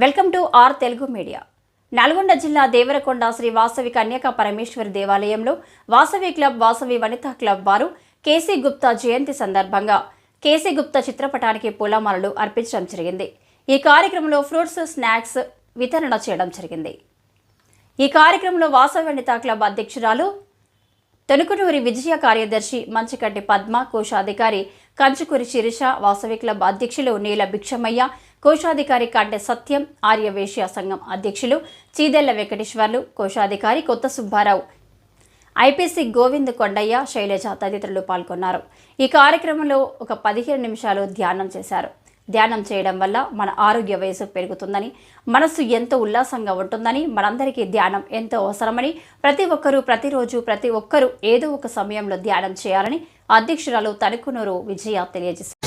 Welcome to our Telugu media. Nalgonda జిల్లా దేవరకొండ శ్రీ వాసవి కన్యకా పరమేశ్వరి దేవాలయంలో Vasavi club, Vasavi Vanitha club వారు కేసీ గుప్తా జయంతి సందర్భంగా కేసీ గుప్తా చిత్రపటానికి పూలమాలలు అర్పించడం జరిగింది. ఈ కార్యక్రమంలో ఫ్రూట్స్, స్నాక్స్ వితరణ చేయడం జరిగింది. ఈ కార్యక్రమంలో వాసవి వనితా క్లబ్ అధ్యక్షురాలు తొనుకునూరి విజయ, కార్యదర్శి మంచికట్టి పద్మ, కోశాధికారి కంచుకూరి శిరీష, వాసవి క్లబ్ అధ్యక్షులు నీల భిక్షమయ్య, కోశాధికారి కంటె సత్యం, ఆర్యవేశ్య సంఘం అధ్యక్షులు చీదెళ్ల వెంకటేశ్వర్లు, కోశాధికారి కొత్త సుబ్బారావు, ఐపీసీ గోవింద్ కొండయ్య, శైలజ తదితరులు పాల్గొన్నారు. ఈ కార్యక్రమంలో ఒక 15 నిమిషాలు ధ్యానం చేశారు. ధ్యానం చేయడం వల్ల మన ఆరోగ్య వయసు పెరుగుతుందని, మనస్సు ఎంతో ఉల్లాసంగా ఉంటుందని, మనందరికీ ధ్యానం ఎంతో అవసరమని, ప్రతి ఒక్కరూ ప్రతిరోజు ప్రతి ఒక్కరూ ఏదో ఒక సమయంలో ధ్యానం చేయాలని అధ్యక్షురాలు తణుకునూరు విజయ తెలియజేశారు.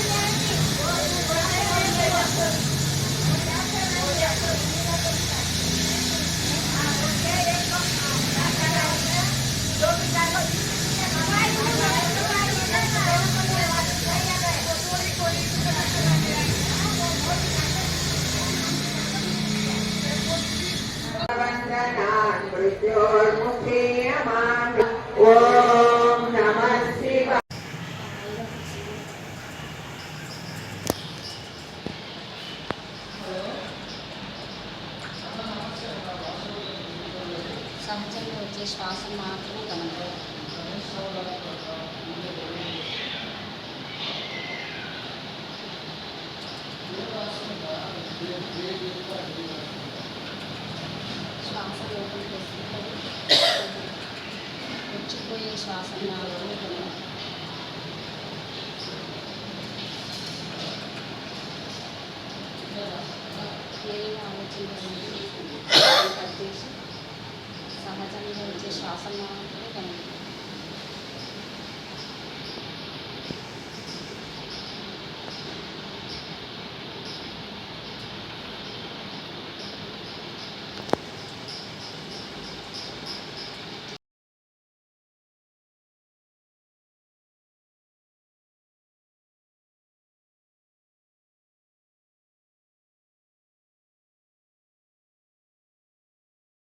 సహజంగా వచ్చే శ్వాస మాత్రమే గమనించాలి. శ్వాస లోపలికి వస్తుంటుంది, వచ్చిపోయే శ్వాస మాత్రమే గమనించాలి. ఏం ఆలోచించాలి, సహజంగా వచ్చే శ్వాస మాత్రమే గమనించాలి.